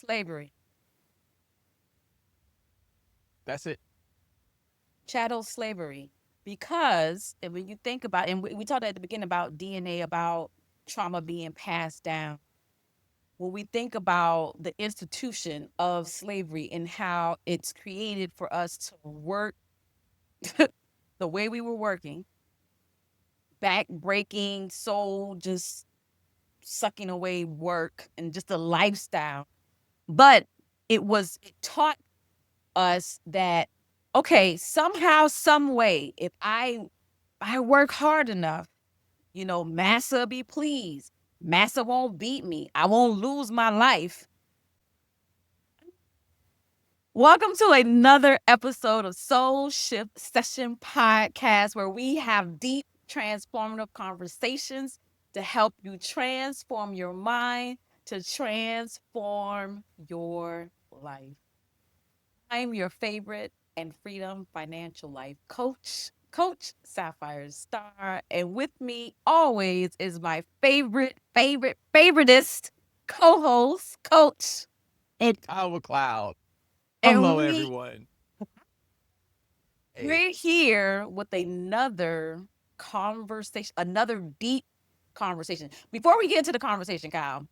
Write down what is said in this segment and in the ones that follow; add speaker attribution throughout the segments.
Speaker 1: Slavery.
Speaker 2: That's it.
Speaker 1: Chattel slavery. Because and when you think about, and we talked at the beginning about DNA, about trauma being passed down. When we think about the institution of slavery and how it's created for us to work the way we were working, back breaking, soul just sucking away work and just a lifestyle. But it taught us that, okay, somehow, some way, if I work hard enough, massa be pleased. Massa won't beat me. I won't lose my life. Welcome to another episode of Soul Shift Session Podcast, where we have deep, transformative conversations to help you transform your mind to transform your life. I'm your favorite and freedom financial life coach, Coach Sapphire Starr. And with me always is my favoritist co host, Coach.
Speaker 2: And Kyle McCloud.
Speaker 1: And
Speaker 2: Hello,
Speaker 1: we
Speaker 2: everyone. Hey.
Speaker 1: We're here with another conversation, another deep conversation. Before we get into the conversation, Kyle,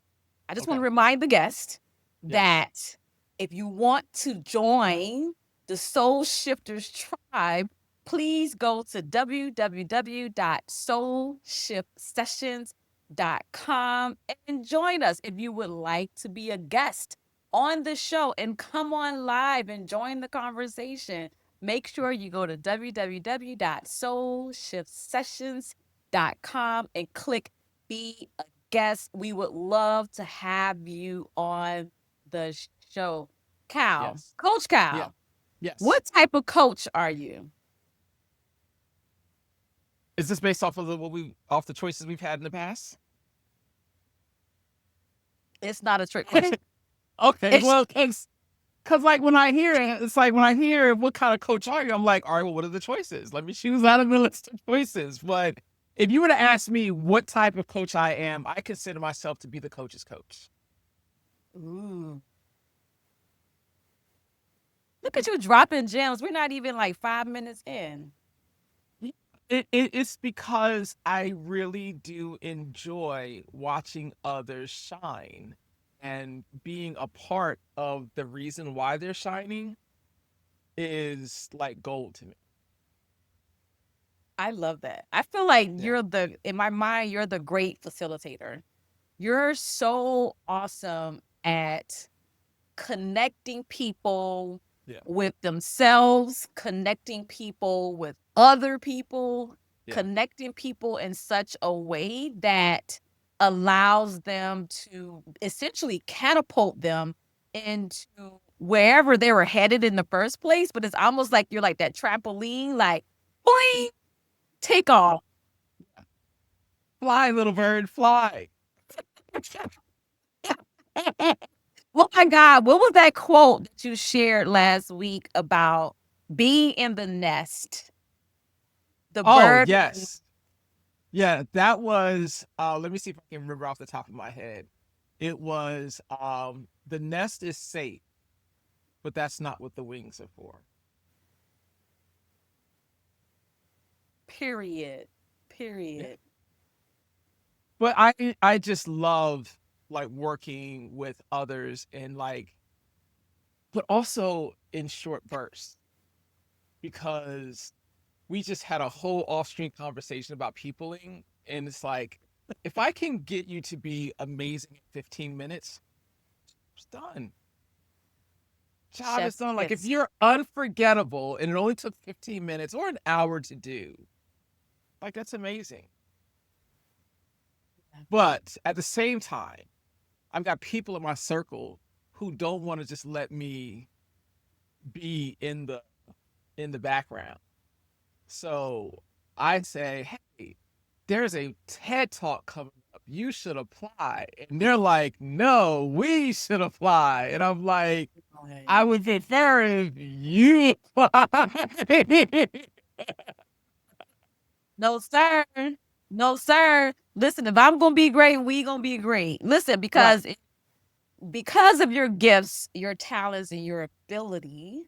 Speaker 1: I just want to
Speaker 2: Okay.
Speaker 1: remind the guest
Speaker 2: Yes.
Speaker 1: that if you want to join the Soul Shifters tribe, please go to www.soulshift.sessions.com and join us if you would like to be a guest on the show and come on live and join the conversation. Make sure you go to www.soulshiftsessions.com and click be a guest. We would love to have you on the show. Cal,
Speaker 2: Yes.
Speaker 1: Coach
Speaker 2: Yeah.
Speaker 1: Cal,
Speaker 2: Yes.
Speaker 1: what type of coach are you?
Speaker 2: Is this based off of off the choices we've had in the past?
Speaker 1: It's not a trick question.
Speaker 2: Okay.
Speaker 1: It's
Speaker 2: Well, because like when I hear it, it's like when I hear what kind of coach are you, I'm like, all right, well, what are the choices? Let me choose out of the list of choices. But if you were to ask me what type of coach I am, I consider myself to be the coach's coach.
Speaker 1: Ooh. Look at you dropping gems. We're not even like 5 minutes in.
Speaker 2: It's because I really do enjoy watching others shine and being a part of the reason why they're shining is like gold to me.
Speaker 1: I love that. I feel like
Speaker 2: Yeah.
Speaker 1: in my mind, you're the great facilitator. You're so awesome at connecting people
Speaker 2: Yeah.
Speaker 1: with themselves, connecting people with other people,
Speaker 2: Yeah.
Speaker 1: connecting people in such a way that allows them to essentially catapult them into wherever they were headed in the first place. But it's almost like you're like that trampoline, like, boing, take off.
Speaker 2: Fly, little bird, fly.
Speaker 1: Well, my God, what was that quote that you shared last week about being in the nest? The
Speaker 2: Oh,
Speaker 1: bird.
Speaker 2: yes. Yeah, that was let me see if I can remember off the top of my head. It was the nest is safe, but that's not what the wings are for.
Speaker 1: Period.
Speaker 2: Yeah.
Speaker 1: Period.
Speaker 2: But I just love like working with others and like but also in short bursts because we just had a whole off-screen conversation about peopling and it's like if I can get you to be amazing in 15 minutes, it's done. Job is
Speaker 1: Chef's
Speaker 2: done. Like if
Speaker 1: kiss.
Speaker 2: you're unforgettable and it only took 15 minutes or an hour to do, like that's amazing. But at the same time, I've got people in my circle who don't want to just let me be in the background. So I say, hey, there's a TED talk coming up. You should apply. And they're like, no, we should apply. And I'm like, I
Speaker 1: Okay.
Speaker 2: would prefer if you apply.
Speaker 1: No, sir. No, sir. Listen, if I'm gonna be great, we gonna be great. Listen,
Speaker 2: Right.
Speaker 1: because because of your gifts, your talents, and your ability,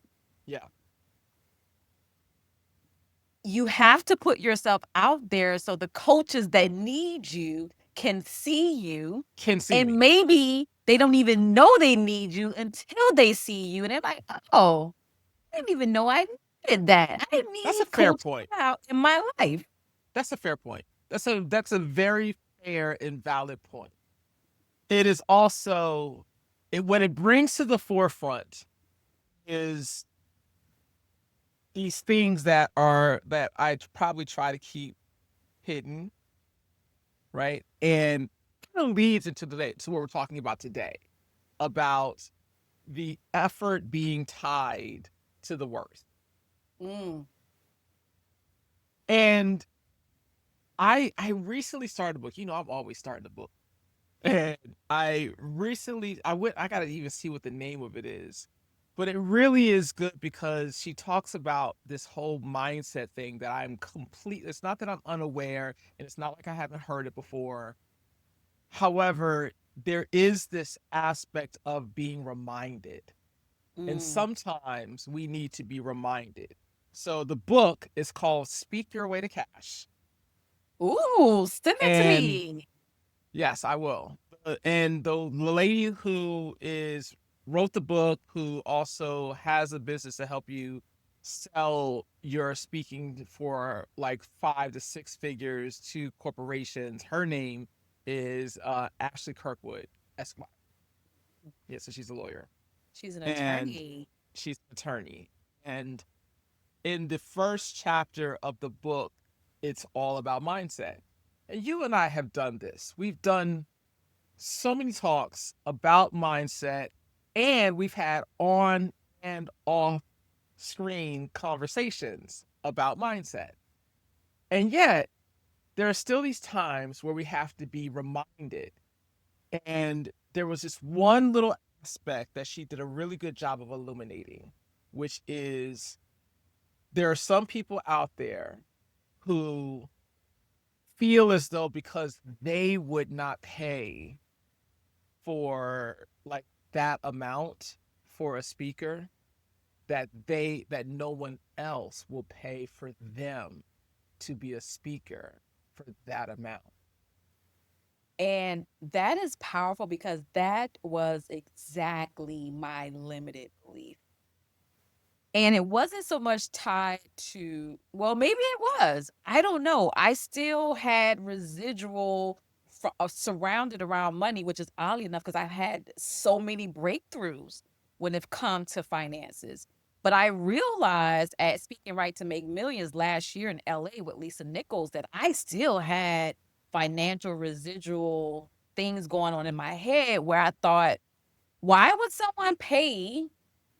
Speaker 2: Yeah.
Speaker 1: you have to put yourself out there so the coaches that need you can see you.
Speaker 2: Can see
Speaker 1: And
Speaker 2: me.
Speaker 1: maybe they don't even know they need you until they see you. And they're like, oh, I didn't even know I needed that. I
Speaker 2: That's a
Speaker 1: need
Speaker 2: fair
Speaker 1: Coach
Speaker 2: point.
Speaker 1: out in my life.
Speaker 2: That's a fair point. That's a very fair and valid point. It is also what it brings to the forefront is these things that I probably try to keep hidden, right? And kind of leads into today to what we're talking about today about the effort being tied to the worth.
Speaker 1: Mm,
Speaker 2: And I recently started a book. I'm always starting a book. And I gotta even see what the name of it is. But it really is good because she talks about this whole mindset thing that it's not that I'm unaware and it's not like I haven't heard it before. However, there is this aspect of being reminded. And
Speaker 1: mm.
Speaker 2: sometimes we need to be reminded. So the book is called Speak Your Way to Cash.
Speaker 1: Ooh, send it to
Speaker 2: And
Speaker 1: me.
Speaker 2: yes, I will. And the lady who is wrote the book, who also has a business to help you sell your speaking for like 5 to 6 figures to corporations. Her name is Ashley Kirkwood, Esquire. Yeah, so she's a lawyer
Speaker 1: She's an
Speaker 2: and
Speaker 1: attorney.
Speaker 2: she's an attorney. And in the first chapter of the book, it's all about mindset. And you and I have done this. We've done so many talks about mindset, and we've had on and off screen conversations about mindset. And yet, there are still these times where we have to be reminded. And there was this one little aspect that she did a really good job of illuminating, which is there are some people out there who feel as though because they would not pay for like that amount for a speaker that no one else will pay for them to be a speaker for that amount.
Speaker 1: And that is powerful because that was exactly my limited belief. And it wasn't so much tied to, well, maybe it was. I don't know. I still had residual surrounded around money, which is oddly enough because I had so many breakthroughs when it come to finances. But I realized at Speaking Right to Make Millions last year in LA with Lisa Nichols that I still had financial residual things going on in my head where I thought, why would someone pay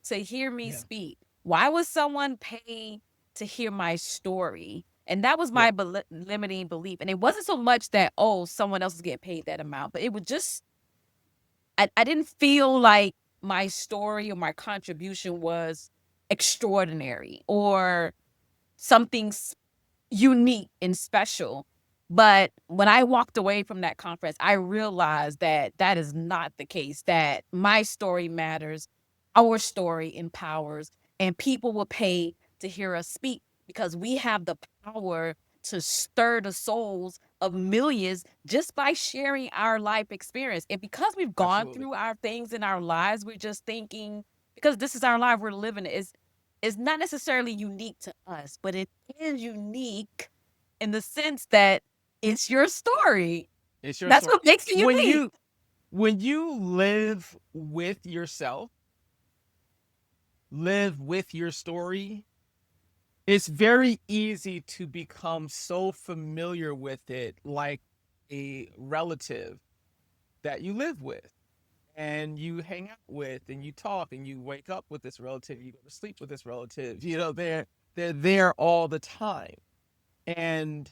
Speaker 1: to hear me
Speaker 2: Yeah.
Speaker 1: speak? Why would someone pay to hear my story? And that was
Speaker 2: Yeah.
Speaker 1: my limiting belief. And it wasn't so much that, oh, someone else is getting paid that amount, but it was just, I didn't feel like my story or my contribution was extraordinary or something unique and special. But when I walked away from that conference, I realized that that is not the case, that my story matters, our story empowers, and people will pay to hear us speak because we have the power to stir the souls of millions just by sharing our life experience. And because we've gone
Speaker 2: Absolutely.
Speaker 1: through our things in our lives, we're just thinking, because this is our life we're living, is not necessarily unique to us, but it is unique in the sense that it's your story.
Speaker 2: It's your
Speaker 1: That's
Speaker 2: story.
Speaker 1: what makes it
Speaker 2: When
Speaker 1: unique.
Speaker 2: you when you live with your story, it's very easy to become so familiar with it like a relative that you live with and you hang out with and you talk and you wake up with this relative, you go to sleep with this relative. They're there all the time. And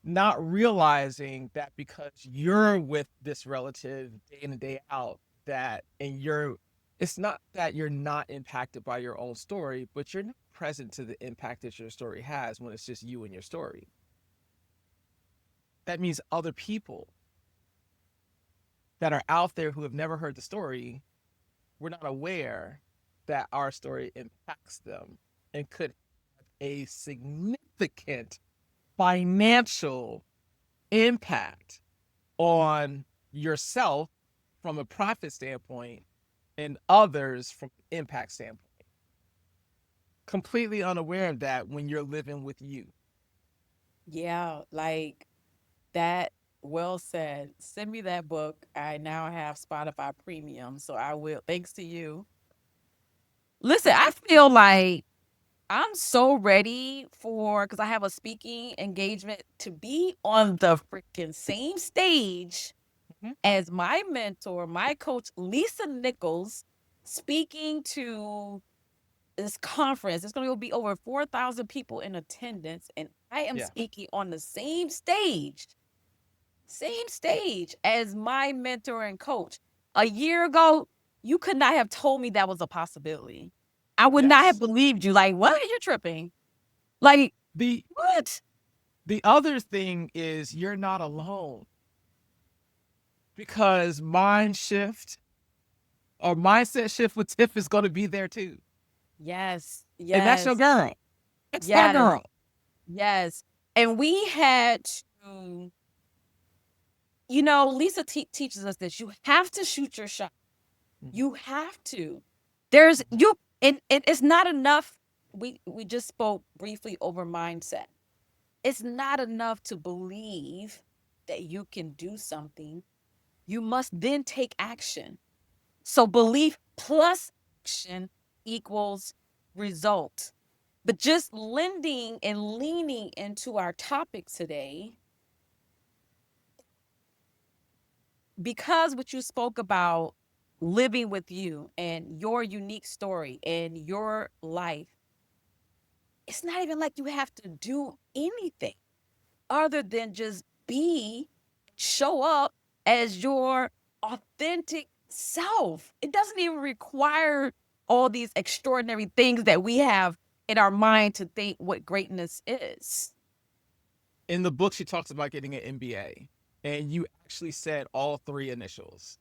Speaker 2: not realizing that because you're with this relative day in and day out, that and you're it's not that you're not impacted by your own story, but you're not present to the impact that your story has when it's just you and your story. That means other people that are out there who have never heard the story, we're not aware that our story impacts them and could have a significant financial impact on yourself from a profit standpoint and others from an impact standpoint. Completely unaware of that when you're living with you.
Speaker 1: Yeah, like that. Well said. Send me that book. I now have Spotify Premium, so I will. Thanks to you. Listen, I feel like I'm so ready for because I have a speaking engagement to be on the freaking same stage
Speaker 2: Mhm.
Speaker 1: as my mentor, my coach, Lisa Nichols, speaking to this conference. It's going to be over 4,000 people in attendance, and I am
Speaker 2: Yeah.
Speaker 1: speaking on the same stage as my mentor and coach. A year ago, you could not have told me that was a possibility. I would not have
Speaker 2: Yes.
Speaker 1: believed you. Like, what? You're tripping. Like,
Speaker 2: The
Speaker 1: what?
Speaker 2: the other thing is you're not alone because mind shift or mindset shift with Tiff is going to be there too.
Speaker 1: Yes,
Speaker 2: And that's your
Speaker 1: yes,
Speaker 2: girl. It's that
Speaker 1: yes,
Speaker 2: girl.
Speaker 1: yes. And we had to, Lisa teaches us this. You have to shoot your shot.
Speaker 2: Mhm.
Speaker 1: You have to. There's you, and it's not enough. We just spoke briefly over mindset. It's not enough to believe that you can do something. You must then take action. So belief plus action equals result. But just lending and leaning into our topic today, because what you spoke about living with you and your unique story and your life, it's not even like you have to do anything other than just show up as your authentic self. It doesn't even require all these extraordinary things that we have in our mind to think what greatness is.
Speaker 2: In the book, she talks about getting an MBA, and you actually said all three initials: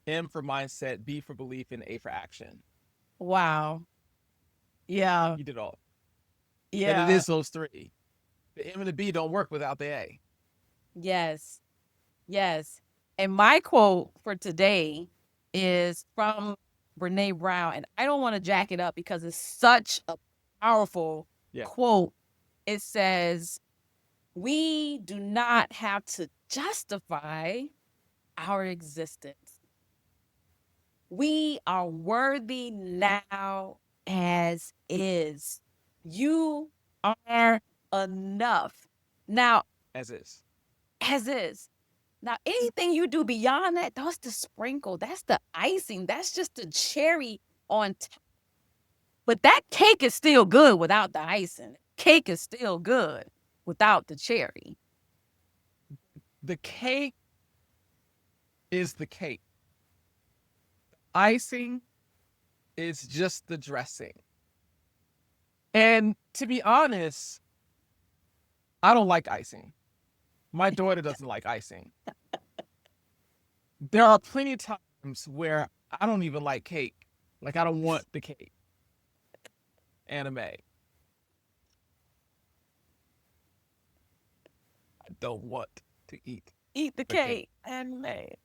Speaker 2: M for mindset, B for belief, and A for action.
Speaker 1: Wow. Yeah.
Speaker 2: You did all. And it
Speaker 1: Yeah.
Speaker 2: is those three. The M and the B don't work without the A.
Speaker 1: Yes. Yes. And my quote for today is from Brene Brown. And I don't want to jack it up because it's such a powerful
Speaker 2: Yeah.
Speaker 1: quote. It says, we do not have to justify our existence. We are worthy now as is. You are enough. Now,
Speaker 2: As is.
Speaker 1: as is. Now, anything you do beyond that, that's the sprinkle, that's the icing, that's just the cherry on top. But that cake is still good without the icing. Cake is still good without the cherry.
Speaker 2: The cake is the cake. Icing is just the dressing. And to be honest, I don't like icing. My daughter doesn't like icing. There are plenty of times where I don't even like cake. Like I don't want the cake. Anime. I don't want to eat
Speaker 1: Eat the
Speaker 2: the cake.
Speaker 1: cake and lay.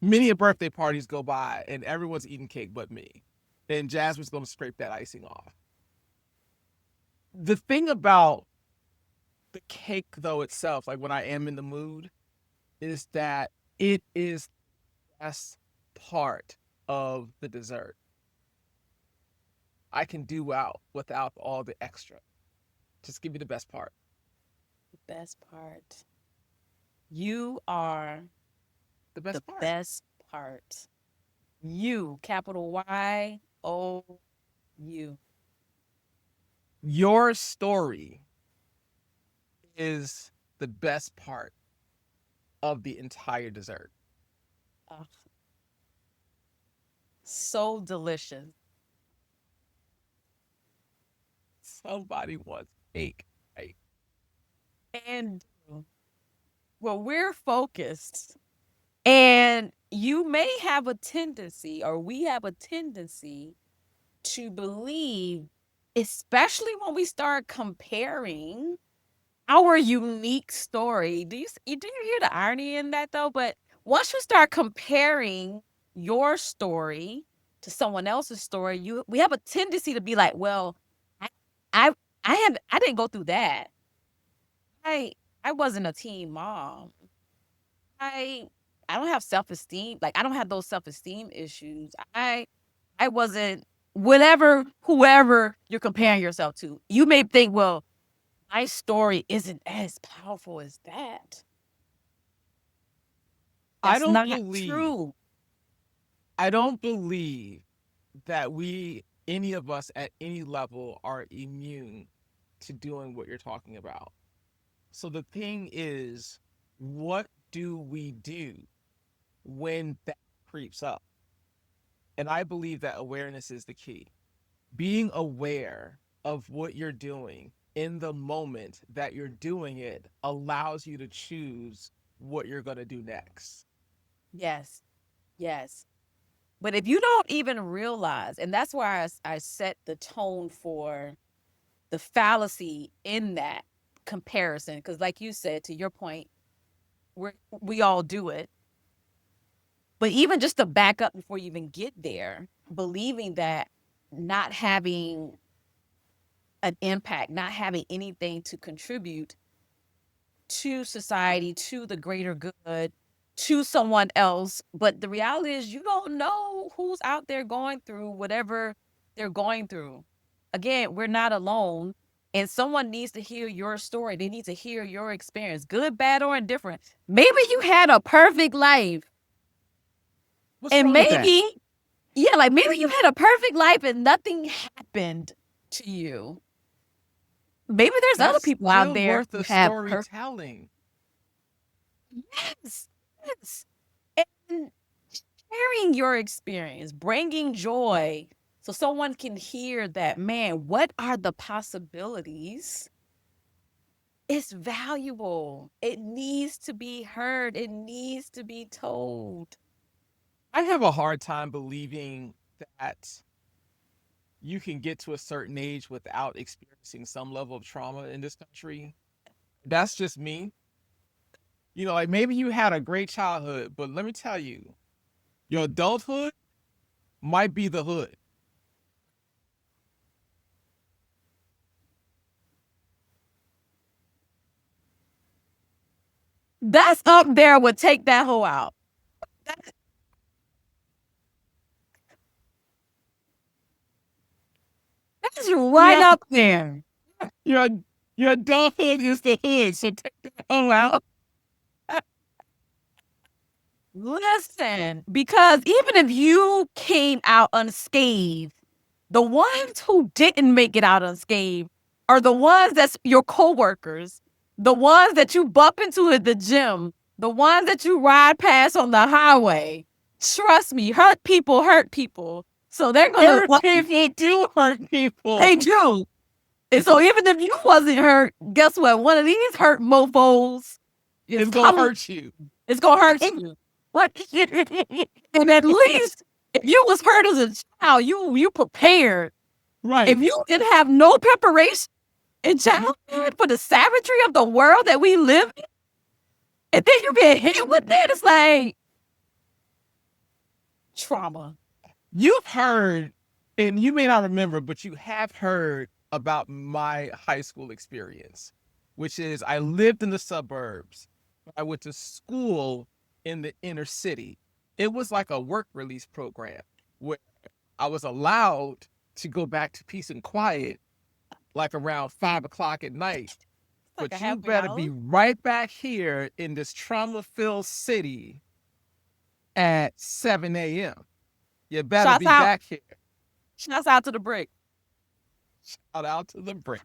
Speaker 2: Many a birthday parties go by and everyone's eating cake but me. And Jasmine's gonna scrape that icing off. The thing about the cake though itself, like when I am in the mood, is that it is the best part of the dessert. I can do without all the extra. Just give me the best part.
Speaker 1: The best part. You are
Speaker 2: The
Speaker 1: the
Speaker 2: best part.
Speaker 1: best part. You, capital YOU.
Speaker 2: Your story is the best part of the entire dessert.
Speaker 1: Oh, so delicious.
Speaker 2: Somebody wants cake.
Speaker 1: And well, we're focused. And you may have a tendency, or we have a tendency to believe, especially when we start comparing our unique story. Do you hear the irony in that though? But once you start comparing your story to someone else's story, you we have a tendency to be like, well, I I I didn't go through that. I I wasn't a teen mom. I I don't have self-esteem. Like I don't have those self-esteem issues. I wasn't whatever whoever you're comparing yourself to. You may think, well, my story isn't as powerful as that.
Speaker 2: I
Speaker 1: That's
Speaker 2: don't
Speaker 1: not
Speaker 2: believe,
Speaker 1: true.
Speaker 2: I don't believe that any of us at any level are immune to doing what you're talking about. So the thing is, what do we do when that creeps up? And I believe that awareness is the key. Being aware of what you're doing in the moment that you're doing it allows you to choose what you're going to do next.
Speaker 1: Yes. Yes. But if you don't even realize, and that's why I set the tone for the fallacy in that comparison, because like you said, to your point, we all do it. But even just to back up before you even get there, believing that not having an impact, not having anything to contribute to society, to the greater good, to someone else. But the reality is, you don't know who's out there going through whatever they're going through. Again, we're not alone. And someone needs to hear your story. They need to hear your experience, good, bad, or indifferent. Maybe you had a perfect life.
Speaker 2: What's
Speaker 1: And
Speaker 2: wrong with that?
Speaker 1: maybe, yeah, like maybe you had a perfect life and nothing happened to you. Maybe there's other
Speaker 2: That's
Speaker 1: people out
Speaker 2: still
Speaker 1: there
Speaker 2: worth
Speaker 1: who
Speaker 2: the
Speaker 1: have perfect.
Speaker 2: storytelling.
Speaker 1: Yes, yes. And sharing your experience, bringing joy so someone can hear that, man, what are the possibilities? It's valuable. It needs to be heard. It needs to be told.
Speaker 2: I have a hard time believing that you can get to a certain age without experiencing some level of trauma in this country. That's just me. Like maybe you had a great childhood, but let me tell you, your adulthood might be the hood.
Speaker 1: That's up there would take that hoe out. That's, that's right
Speaker 2: Yeah,
Speaker 1: up there.
Speaker 2: your your adulthood is the hood, so take that hoe out.
Speaker 1: Listen, because even if you came out unscathed, the ones who didn't make it out unscathed are the ones that's your coworkers, the ones that you bump into at the gym, the ones that you ride past on the highway. Trust me, hurt people hurt people. So they're gonna
Speaker 2: Hurt people do hurt people.
Speaker 1: they do. And so even if you wasn't hurt, guess what? One of these hurt mofos is
Speaker 2: It's gonna
Speaker 1: coming.
Speaker 2: hurt you.
Speaker 1: It's gonna hurt you. What? And at least if you was hurt as a child, you prepared. If
Speaker 2: Right.
Speaker 1: you didn't have no preparation in childhood for the savagery of the world that we live in, and then you get hit with that, it's like trauma.
Speaker 2: You've heard, and you may not remember, but you have heard about my high school experience, which is I lived in the suburbs. I went to school in the inner city. It was like a work release program where I was allowed to go back to peace and quiet like around 5 o'clock at night.
Speaker 1: It's like a
Speaker 2: But you
Speaker 1: halfway
Speaker 2: better
Speaker 1: house.
Speaker 2: be right back here in this trauma filled city at 7 a.m. You better
Speaker 1: Shots
Speaker 2: be
Speaker 1: out.
Speaker 2: back here.
Speaker 1: Shouts out to the brick.
Speaker 2: Shout out to the bricks.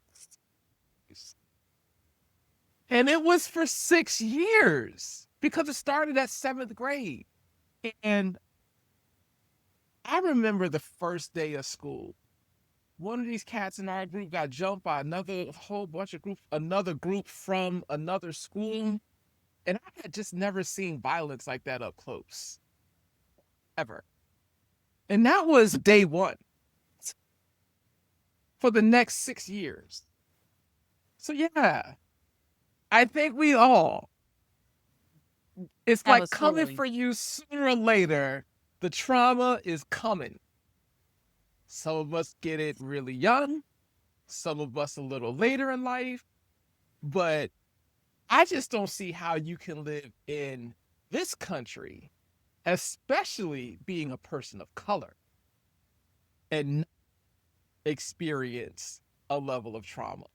Speaker 2: And it was for 6 years because it started at seventh grade. And I remember the first day of school. One of these cats in our group got jumped by another whole bunch of group, another group from another school. And I had just never seen violence like that up close, ever. And that was day one for the next 6 years. So, yeah, I think we all, it's like coming
Speaker 1: Absolutely.
Speaker 2: for you sooner or later. The trauma is coming. Some of us get it really young, some of us a little later in life, but I just don't see how you can live in this country, especially being a person of color, and experience a level of trauma.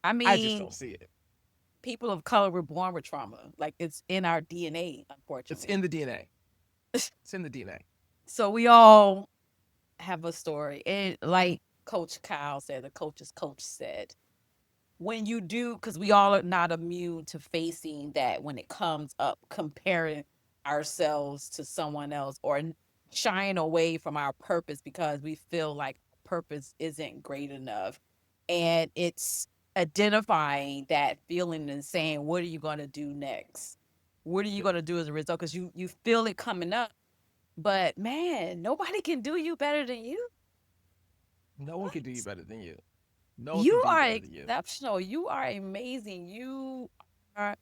Speaker 1: I
Speaker 2: I just
Speaker 1: mean,
Speaker 2: don't see it.
Speaker 1: people of color were born with trauma. Like it's in our DNA,
Speaker 2: It's in
Speaker 1: unfortunately.
Speaker 2: the DNA. It's in the DNA.
Speaker 1: So we all have a story. And like Coach Kyle said, the coach's coach said, when you do, because we all are not immune to facing that when it comes up, comparing ourselves to someone else or shying away from our purpose because we feel like purpose isn't great enough. And it's identifying that feeling and saying, what are you going to do next? What are you
Speaker 2: Yep.
Speaker 1: going to do as a result? Because you feel it coming up. But man, nobody can do you better than you.
Speaker 2: No one can do you
Speaker 1: What?
Speaker 2: better than you. No one can
Speaker 1: You
Speaker 2: do you
Speaker 1: are
Speaker 2: better than you.
Speaker 1: exceptional. You are amazing. Are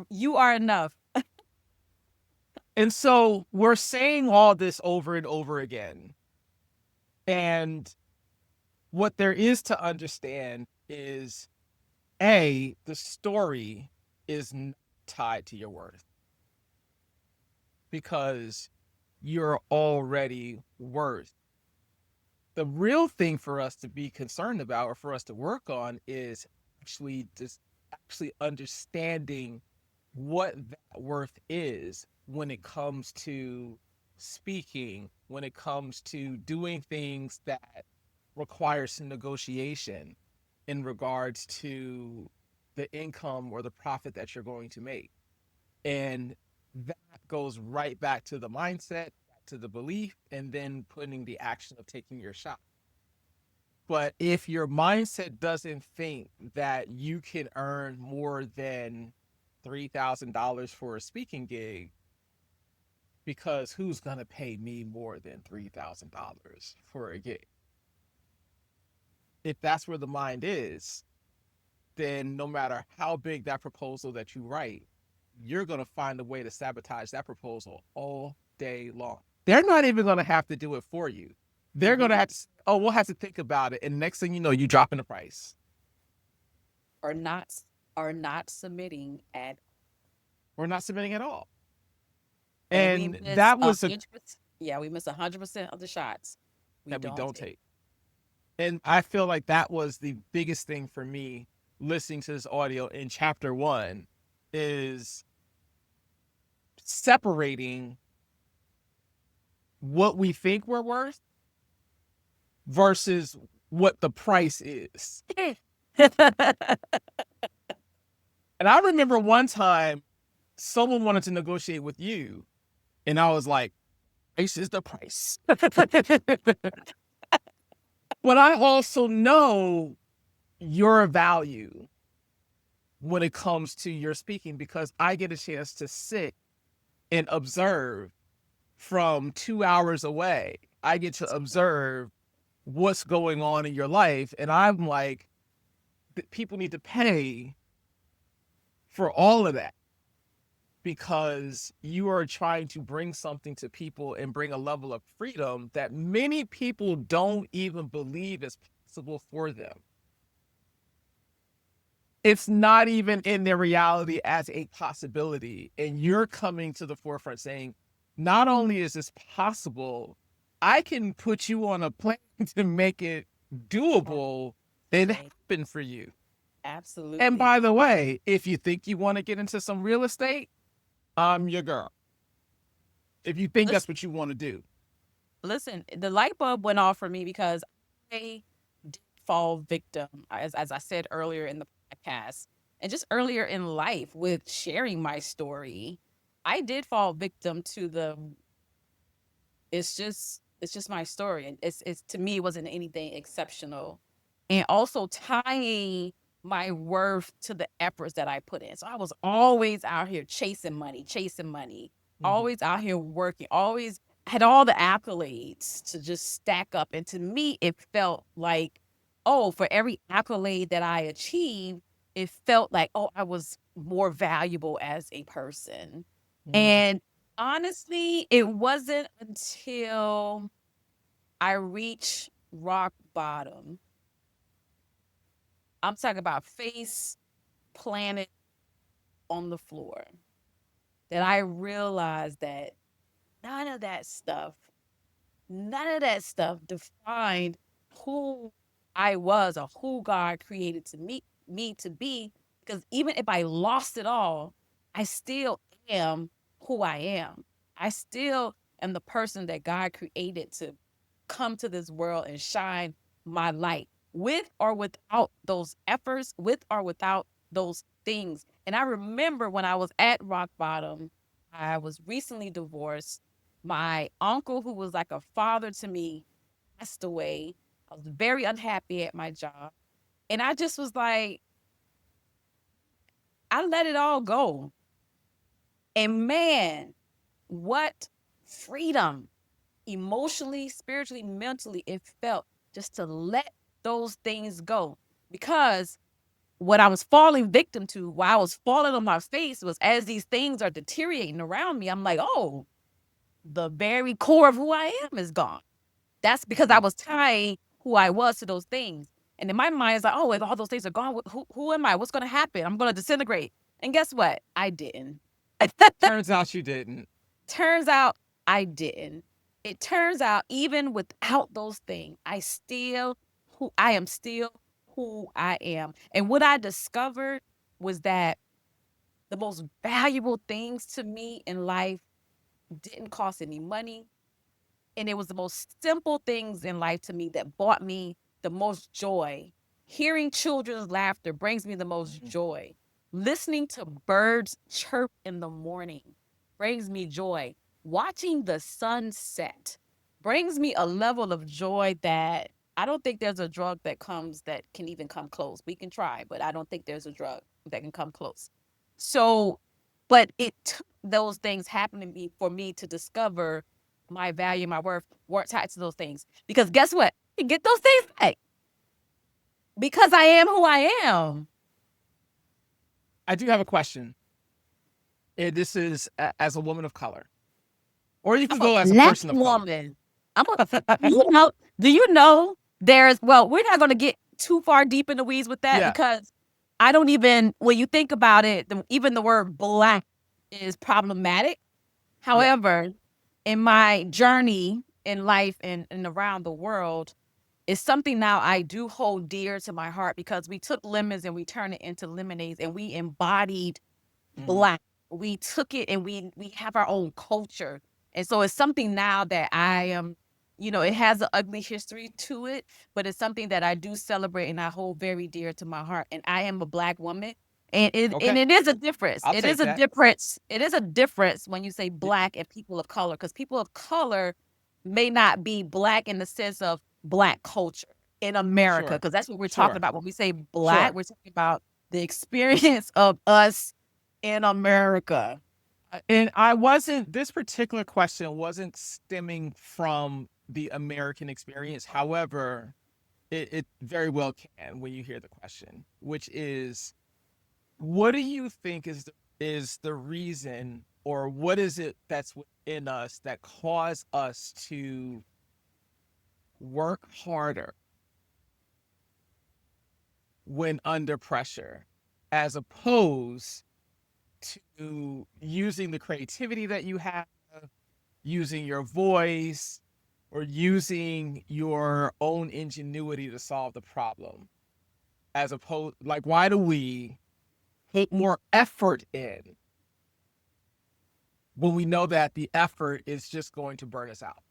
Speaker 1: you are enough.
Speaker 2: And so we're saying all this over and over again. And what there is to understand is the story is not tied to your worth, because you're already worth. The real thing for us to be concerned about or for us to work on is actually understanding what that worth is when it comes to speaking, when it comes to doing things that require some negotiation in regards to the income or the profit that you're going to make. And that goes right back to the mindset, to the belief, and then putting the action of taking your shot. But if your mindset doesn't think that you can earn more than $3,000 for a speaking gig, because who's going to pay me more than $3,000 for a gig? If that's where the mind is, then no matter how big that proposal that you write, you're going to find a way to sabotage that proposal all day long. They're not even going to have to do it for you. They're going to
Speaker 1: Hmm.
Speaker 2: have to, oh, we'll have to think about it. And next thing you know, you drop in the price.
Speaker 1: Are not are not submitting at,
Speaker 2: We're not submitting at all.
Speaker 1: and we
Speaker 2: And
Speaker 1: miss
Speaker 2: that
Speaker 1: a
Speaker 2: was a
Speaker 1: hundred percent. Yeah, we miss 100% of the shots we
Speaker 2: that we
Speaker 1: don't
Speaker 2: don't
Speaker 1: take.
Speaker 2: take. And I feel like that was the biggest thing for me listening to this audio in chapter one, is separating what we think we're worth versus what the price is. And I remember one time someone wanted to negotiate with you, and I was like, price is the price. But I also know your value when it comes to your speaking, because I get a chance to sit and observe from 2 hours away. I get to observe what's going on in your life. And I'm like, people need to pay for all of that, because you are trying to bring something to people and bring a level of freedom that many people don't even believe is possible for them. It's not even in their reality as a possibility. And you're coming to the forefront saying, not only is this possible, I can put you on a plan to make it
Speaker 1: Oh,
Speaker 2: doable and
Speaker 1: made
Speaker 2: happen for you. And
Speaker 1: absolutely.
Speaker 2: by the way, if you think you want to get into some real estate, I'm your girl. If you think that's
Speaker 1: Listen,
Speaker 2: what you want to do.
Speaker 1: listen, the light bulb went off for me because I did fall victim, as I said earlier in the podcast, and just earlier in life with sharing my story. I did fall victim to the it's just my story, and it's to me it wasn't anything exceptional, and also tying my worth to the efforts that I put in. So I was always out here chasing money,
Speaker 2: Mhm.
Speaker 1: always out here working, always had all the accolades to just stack up. And to me, it felt like, oh, for every accolade that I achieved, it felt like, oh, I was more valuable as a person.
Speaker 2: Mm.
Speaker 1: And honestly, it wasn't until I reached rock bottom. I'm talking about face planted on the floor that I realized that none of that stuff, none of that stuff defined who I was or who God created to me to be. Because even if I lost it all, I still am who I am. I still am the person that God created to come to this world and shine my light with or without those efforts, with or without those things. And I remember when I was at rock bottom, I was recently divorced. My uncle, who was like a father to me, passed away. I was very unhappy at my job. And I just was like, I let it all go. And man, what freedom, emotionally, spiritually, mentally, it felt just to let those things go. Because what I was falling victim to while I was falling on my face was as these things are deteriorating around me, I'm like, oh, the very core of who I am is gone. That's because I
Speaker 2: Mm.
Speaker 1: was tying who I was to those things. And in my mind, it's like, oh, if all those things are gone, who am I? What's going to happen? I'm going to disintegrate. And guess what? I didn't.
Speaker 2: Turns out you didn't.
Speaker 1: Turns out I didn't. It turns out even without those things, I am still who I am. And what I discovered was that the most valuable things to me in life didn't cost any money, and it was the most simple things in life to me that brought me the most joy. Hearing children's laughter brings me the most
Speaker 2: Mhm.
Speaker 1: joy. Listening to birds chirp in the morning brings me joy. Watching the sun set brings me a level of joy that I don't think there's a drug that can even come close. We can try, but I don't think there's a drug that can come close. So, but it took those things happening to me for me to discover my value, my worth weren't tied to those things. Because guess what? You get those things back because I am who I am.
Speaker 2: I do have a question. This is as a woman of color, or you
Speaker 1: I'm
Speaker 2: can
Speaker 1: a
Speaker 2: go as a
Speaker 1: black
Speaker 2: person of color.
Speaker 1: woman. I'm a, do you know well, we're not going to get too far deep in the weeds with that
Speaker 2: Yeah.
Speaker 1: because I don't even, when you think about it, even the word black is problematic.
Speaker 2: Yeah.
Speaker 1: However, in my journey in life and around the world, it's something now I do hold dear to my heart because we took lemons and we turned it into lemonades and we embodied
Speaker 2: Mhm.
Speaker 1: black. We took it and we have our own culture. And so it's something now that I am, it has an ugly history to it, but it's something that I do celebrate and I hold very dear to my heart. And I am a black woman. And
Speaker 2: Okay.
Speaker 1: it is a difference.
Speaker 2: I'll
Speaker 1: It is
Speaker 2: take
Speaker 1: a
Speaker 2: that.
Speaker 1: difference. It is a difference when you say
Speaker 2: Y-
Speaker 1: black and people of color, because people of color may not be black in the sense of black culture in America,
Speaker 2: Sure.
Speaker 1: because that's what we're talking
Speaker 2: Sure.
Speaker 1: about. When we say black,
Speaker 2: Sure.
Speaker 1: we're talking about the experience of us in America.
Speaker 2: And I wasn't, this particular question wasn't stemming from the American experience. However, it very well can when you hear the question, which is, what do you think is the reason, or what is it that's within us that cause us to work harder when under pressure, as opposed to using the creativity that you have, using your voice, or using your own ingenuity to solve the problem? As opposed, like, why do we put more effort in when we know that the effort is just going to burn us out?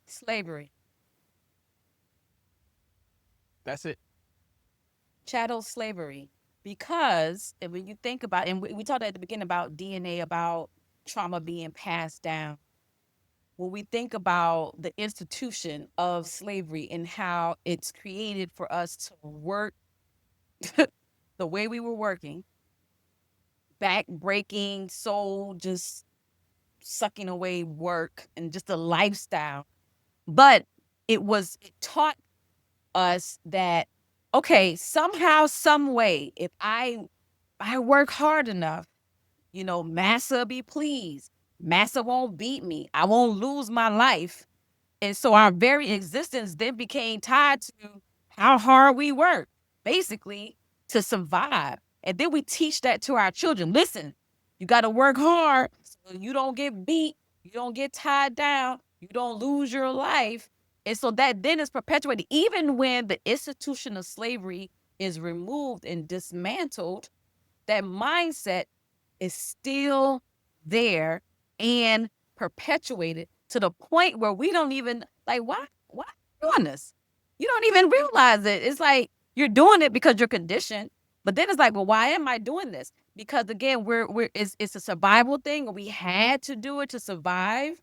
Speaker 1: Slavery,
Speaker 2: That's it.
Speaker 1: chattel slavery. Because, and when you think about, and we talked at the beginning about DNA, about trauma being passed down. When we think about the institution of slavery and how it's created for us to work the way we were working, back breaking, soul just sucking away work and just a lifestyle. But it taught us that, okay, somehow, some way, if I work hard enough, massa be pleased. Massa won't beat me. I won't lose my life. And so our very existence then became tied to how hard we work, basically, to survive. And then we teach that to our children. Listen, you got to work hard so you don't get beat, you don't get tied down, you don't lose your life. And so that then is perpetuated. Even when the institution of slavery is removed and dismantled, that mindset is still there and perpetuated to the point where we don't even like why are you doing this? You don't even realize it. It's like you're doing it because you're conditioned. But then it's like, well, why am I doing this? Because again, it's a survival thing. We had to do it to survive.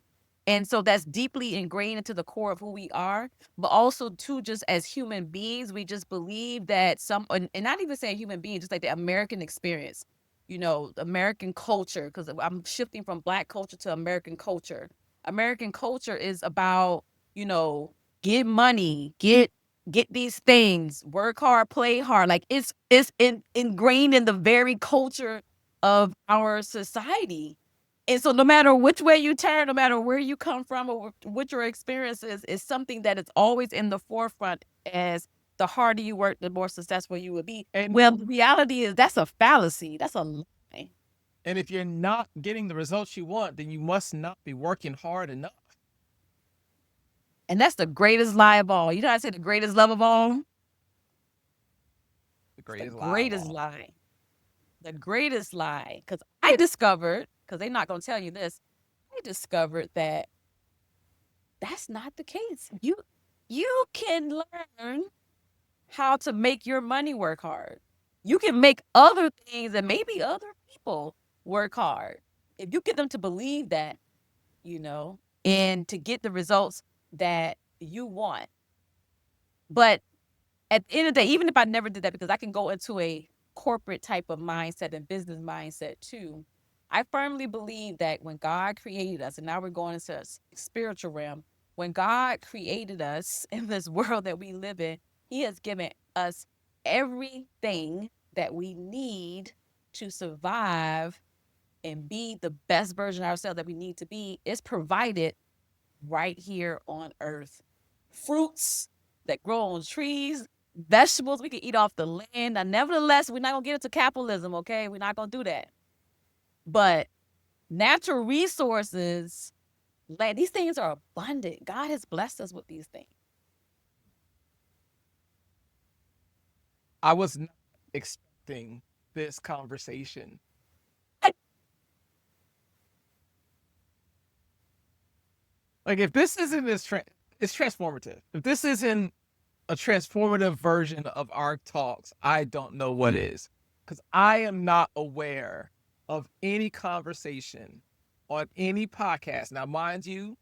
Speaker 1: And so that's deeply ingrained into the core of who we are. But also, too, just as human beings, we just believe that and not even saying human beings, just like the American experience, American culture, because I'm shifting from Black culture to American culture. American culture is about, you know, get money, get these things, work hard, play hard. Like ingrained in the very culture of our society. And so no matter which way you turn, no matter where you come from or what your experience is something that is always in the forefront as the harder you work, the more successful you will be.
Speaker 2: And
Speaker 1: Well, the reality is that's a fallacy. That's a lie.
Speaker 2: and if you're not getting the results you want, then you must not be working hard enough.
Speaker 1: And that's the greatest lie of all. You know how I say the greatest love of all?
Speaker 2: The
Speaker 1: It's the
Speaker 2: greatest lie of
Speaker 1: greatest
Speaker 2: all.
Speaker 1: lie. The greatest lie. Because I discovered, because they're not going to tell you this, I discovered that that's not the case. You can learn how to make your money work hard. You can make other things and maybe other people work hard. If you get them to believe that, and to get the results that you want. But at the end of the day, even if I never did that, because I can go into a corporate type of mindset and business mindset too, I firmly believe that when God created us, and now we're going into a spiritual realm, when God created us in this world that we live in, He has given us everything that we need to survive and be the best version of ourselves that we need to be. Is provided right here on earth. Fruits that grow on trees, vegetables we can eat off the land. Now, nevertheless, we're not gonna get into capitalism, okay? We're not gonna do that. But natural resources, like these things are abundant. God has blessed us with these things.
Speaker 2: I was not expecting this conversation. Like if this isn't it's transformative. If this isn't a transformative version of our talks, I don't know what is. Because I am not aware of any conversation on any podcast. Now, mind you,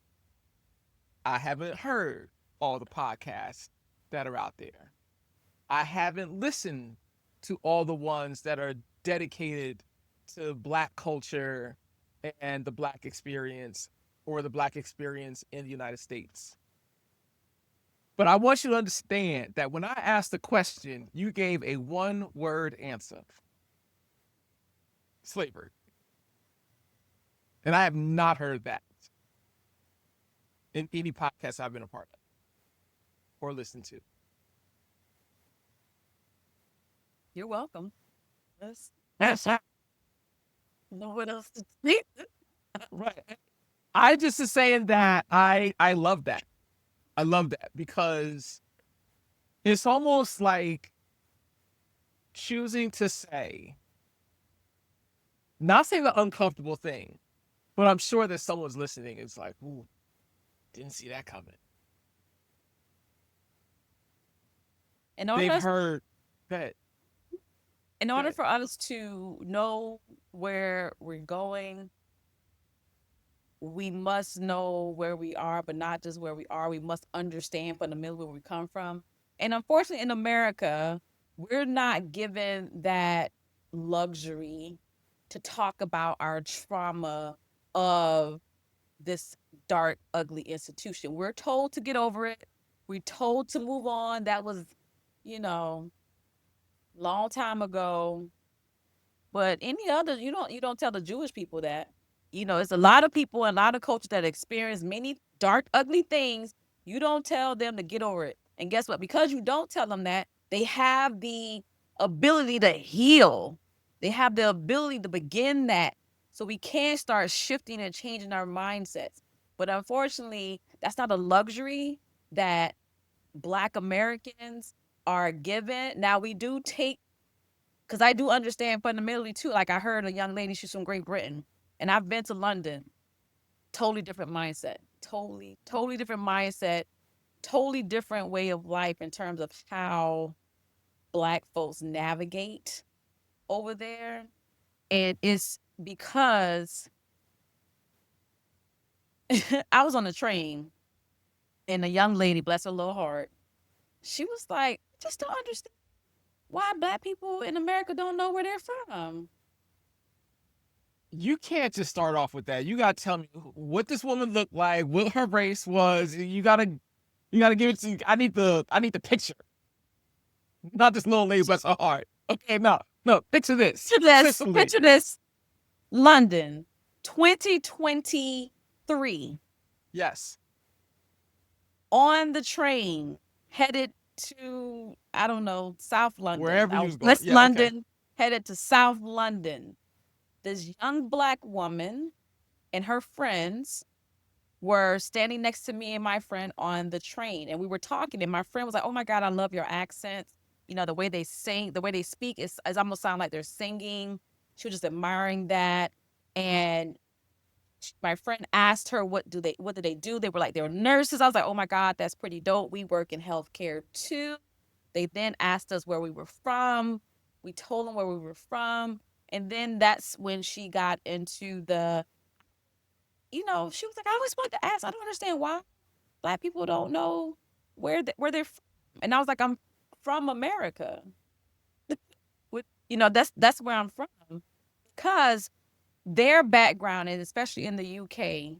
Speaker 2: I haven't heard all the podcasts that are out there. I haven't listened to all the ones that are dedicated to Black culture and the Black experience or the Black experience in the United States. But I want you to understand that when I asked the question, you gave a one word answer: slavery. And I have not heard that in any podcast I've been a part of or listened to.
Speaker 1: You're welcome. That's know what else to say.
Speaker 2: Right. I just is saying that I love that. I love that because it's almost like choosing to say, not saying the uncomfortable thing, but I'm sure that someone's listening is like, ooh, didn't see that coming.
Speaker 1: In order
Speaker 2: They've
Speaker 1: us,
Speaker 2: heard that
Speaker 1: in order
Speaker 2: that
Speaker 1: for us to know where we're going, we must know where we are, but not just where we are. We must understand fundamentally where we come from. And unfortunately, in America, we're not given that luxury to talk about our trauma of this dark, ugly institution. We're told to get over it. We're told to move on. That was, you know, long time ago. But any other, you don't tell the Jewish people that. It's a lot of people and a lot of cultures that experience many dark, ugly things. You don't tell them to get over it. And guess what? Because you don't tell them that, they have the ability to heal. They have the ability to begin that. So we can start shifting and changing our mindsets. But unfortunately, that's not a luxury that Black Americans are given. Now we do take, because I do understand fundamentally too. Like I heard a young lady, she's from Great Britain, and I've been to London. Totally different mindset. Totally different mindset. Totally different way of life in terms of how Black folks navigate over there. And it's because I was on a train and a young lady, bless her little heart, she was like, I just don't understand why Black people in America don't know where they're from.
Speaker 2: You can't just start off with that. You gotta tell me what this woman looked like, what her race was. You gotta give it to. I need the picture, not this little lady bless her heart. Okay, no, no. Picture this.
Speaker 1: Picture this.
Speaker 2: Sicily.
Speaker 1: Picture this. London, 2023,
Speaker 2: Yes.
Speaker 1: on the train, headed to, I don't know, South London.
Speaker 2: Wherever
Speaker 1: I
Speaker 2: you
Speaker 1: was
Speaker 2: was going.
Speaker 1: West
Speaker 2: Yeah. Okay.
Speaker 1: London, headed to South London. This young Black woman and her friends were standing next to me and my friend on the train. And we were talking, and my friend was like, oh my God, I love your accents. The way they sing, the way they speak is almost sound like they're singing. She was just admiring that. And my friend asked her what do they do. They were like, they were nurses. I was like, oh my God, that's pretty dope. We work in healthcare too. They then asked us where we were from. We told them where we were from. And then that's when she got into she was like, I always wanted to ask, I don't understand why Black people don't know where they're from. And I was like, I'm from America. That's where I'm from. Because their background, and especially in the UK,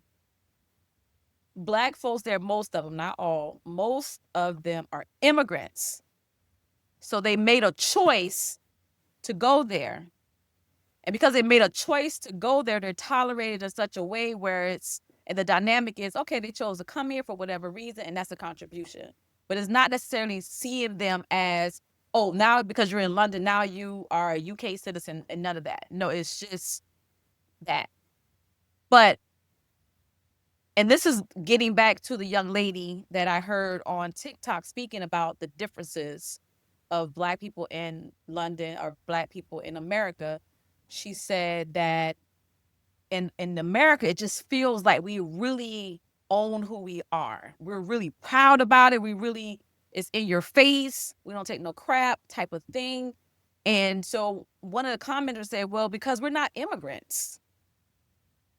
Speaker 1: Black folks there, most of them, not all, most of them are immigrants. So they made a choice to go there. And because they made a choice to go there, they're tolerated in such a way where and the dynamic is, okay, they chose to come here for whatever reason, and that's a contribution. But it's not necessarily seeing them as, oh, now because you're in London, now you are a UK citizen, and none of that. No, it's just that. But And this is getting back to the young lady that I heard on TikTok speaking about the differences of Black people in London or Black people in America. She said that in America, it just feels like we really own who we are. We're really proud about it. It's in your face. We don't take no crap type of thing. And so one of the commenters said, well, because we're not immigrants.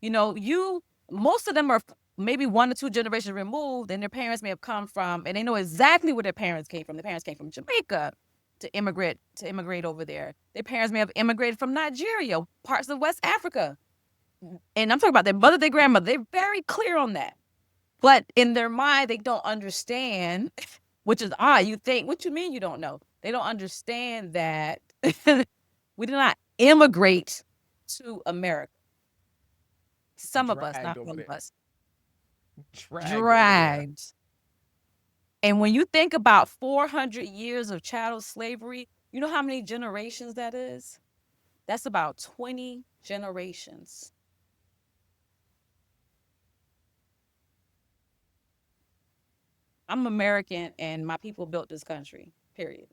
Speaker 1: Most of them are maybe one or two generations removed, and their parents may have come from, and they know exactly where their parents came from. Their parents came from Jamaica to immigrate over there. Their parents may have immigrated from Nigeria, parts of West Africa. And I'm talking about their mother, their grandmother. They're very clear on that. But in their mind, they don't understand, which is odd. You think, what you mean you don't know? They don't understand that we did not immigrate to America. Some of us,
Speaker 2: Dragged
Speaker 1: not
Speaker 2: over
Speaker 1: all of
Speaker 2: there.
Speaker 1: us,
Speaker 2: Dragged over there.
Speaker 1: dragged. And when you think about 400 years of chattel slavery, you know how many generations that is? That's about 20 generations. I'm American and my people built this country, period.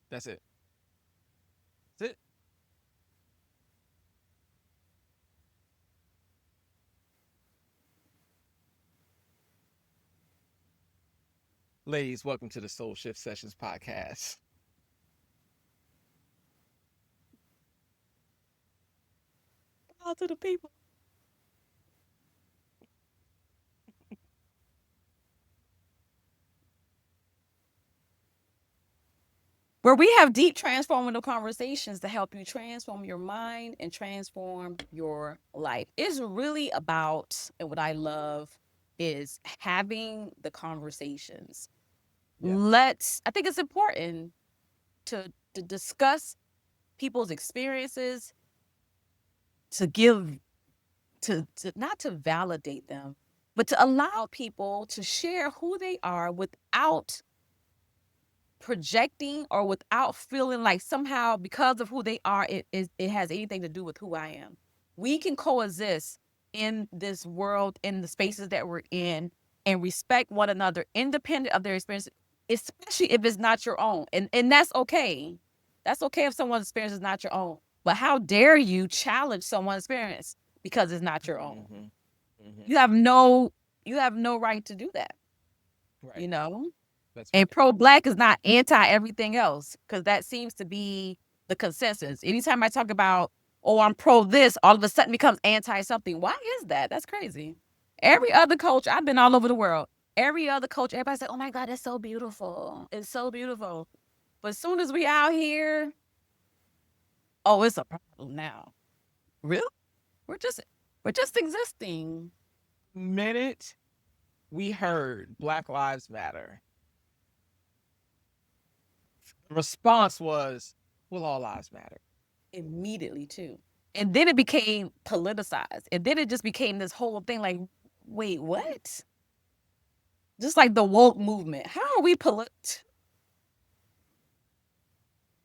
Speaker 2: That's it. That's it. Ladies, welcome to the Soul Shift Sessions podcast.
Speaker 1: All to the people. where we have deep transformative conversations to help you transform your mind and transform your life. It's really about, and what I love is having the conversations.
Speaker 2: Yeah.
Speaker 1: I think it's important to discuss people's experiences, to give, to not to validate them, but to allow people to share who they are without projecting or without feeling like somehow because of who they are it has anything to do with who I am. We can coexist in this world, in the spaces that we're in, and respect one another independent of their experience, especially if it's not your own. And that's okay. That's okay if someone's experience is not your own. But how dare you challenge someone's experience because it's not your own?
Speaker 2: Hmm. Hmm.
Speaker 1: You have no you have no right to do that,
Speaker 2: Right.
Speaker 1: you know?
Speaker 2: That's
Speaker 1: And
Speaker 2: right.
Speaker 1: pro black is not anti everything else because that seems to be the consensus. Anytime I talk about, oh, I'm pro this, all of a sudden becomes anti something. Why is that? That's crazy. Every other culture, I've been all over the world. Every other culture, everybody said, oh my God, that's so beautiful. It's so beautiful. But as soon as we out here, oh, it's a problem now. Really? We're just we're just existing.
Speaker 2: Minute we heard Black Lives Matter, the response was, "Well, all lives matter."
Speaker 1: Immediately too. And then it became politicized. And then it just became this whole thing like, wait, what? Just like the woke movement. How are we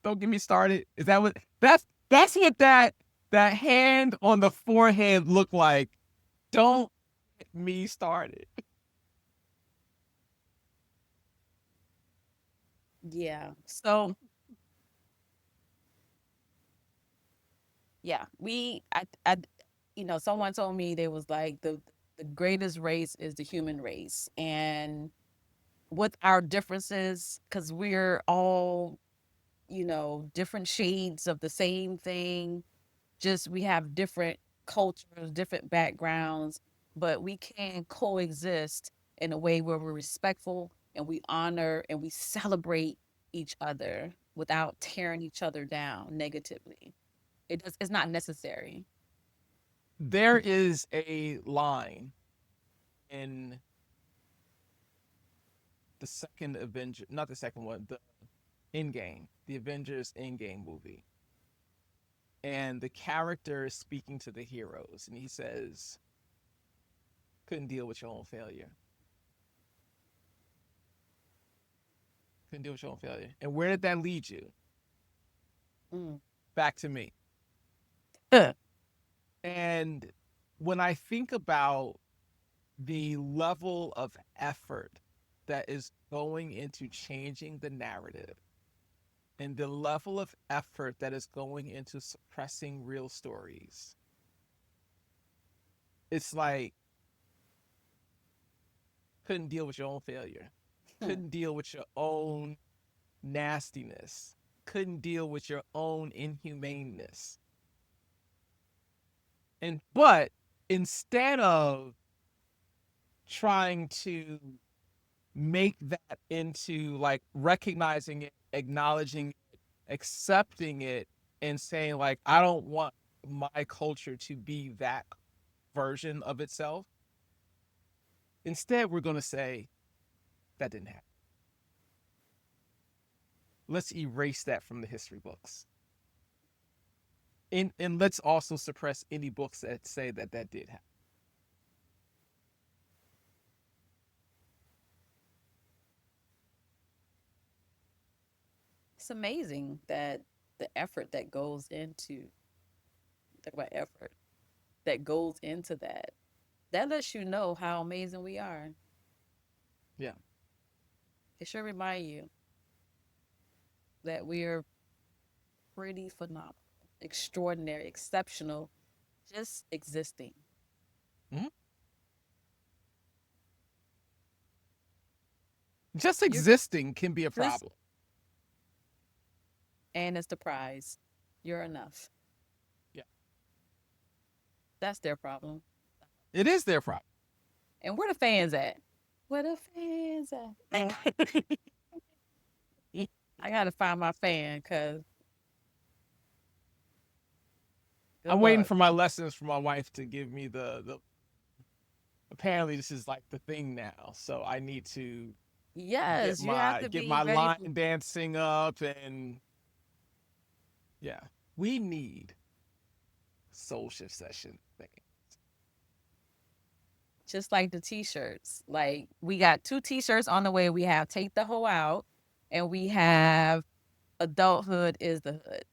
Speaker 2: Don't get me started. Is that what that's what that hand on the forehead looked like? Don't get me started.
Speaker 1: Yeah. So yeah, someone told me they was like the greatest race is the human race. And with our differences, because we're all, different shades of the same thing, just we have different cultures, different backgrounds, but we can coexist in a way where we're respectful and we honor and we celebrate each other without tearing each other down negatively. It's not necessary.
Speaker 2: There is a line in the second Avenger, not the second one, the Endgame, the Avengers Endgame movie. And the character is speaking to the heroes, and he says, couldn't deal with your own failure. Couldn't deal with your own failure. And where did that lead you?
Speaker 1: Mm.
Speaker 2: Back to me. And when I think about the level of effort that is going into changing the narrative and the level of effort that is going into suppressing real stories, it's like couldn't deal with your own failure, couldn't deal with your own nastiness, couldn't deal with your own inhumaneness. And but instead of trying to make that into like recognizing it, acknowledging it, accepting it, and saying, like, I don't want my culture to be that version of itself. Instead, we're going to say, that didn't happen. Let's erase that from the history books. And let's also suppress any books that say that that did happen.
Speaker 1: It's amazing that the effort that goes into talk about effort that goes into that. That lets you know how amazing we are.
Speaker 2: Yeah.
Speaker 1: It should remind you that we are pretty phenomenal, extraordinary, exceptional, just existing.
Speaker 2: Mm-hmm. Just
Speaker 1: You're
Speaker 2: existing can be a
Speaker 1: just,
Speaker 2: problem.
Speaker 1: and it's the prize. You're enough.
Speaker 2: Yeah.
Speaker 1: That's their problem.
Speaker 2: It is their problem.
Speaker 1: And where the fans at? Where the fans at? I gotta find my fan because good
Speaker 2: I'm waiting
Speaker 1: luck.
Speaker 2: for my lessons from my wife to give me the. Apparently, this is like the thing now, so I need to
Speaker 1: Yes, you have to
Speaker 2: get
Speaker 1: be
Speaker 2: my
Speaker 1: ready
Speaker 2: line
Speaker 1: for
Speaker 2: dancing up, and yeah, we need soul shift session thing.
Speaker 1: just like the t-shirts. Like we got two t-shirts on the way. We have Take the Hoe Out and we have Adulthood is the Hood.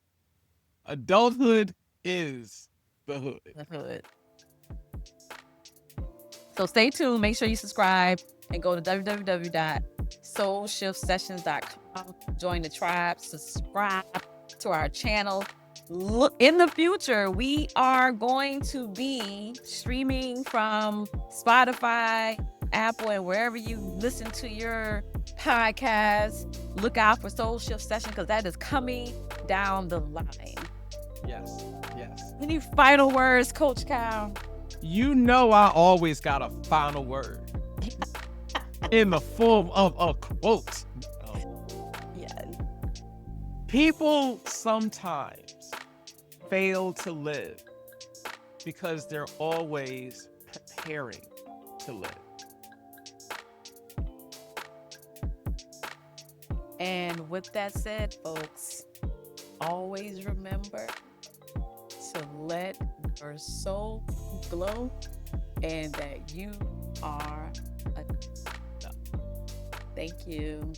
Speaker 2: Adulthood is the hood.
Speaker 1: The hood. So stay tuned. Make sure you subscribe and go to www.soulshiftsessions.com. Join the tribe. Subscribe to our channel. Look, in the future, we are going to be streaming from Spotify, Apple, and wherever you listen to your podcast. Look out for Soul Shift Session because that is coming down the line.
Speaker 2: Yes, yes.
Speaker 1: Any final words, Coach Cal?
Speaker 2: You know, I always got a final word in the form of a quote.
Speaker 1: Yeah.
Speaker 2: People sometimes fail to live because they're always preparing to live.
Speaker 1: And with that said, folks, always remember to let your soul glow and that you are enough. Thank you.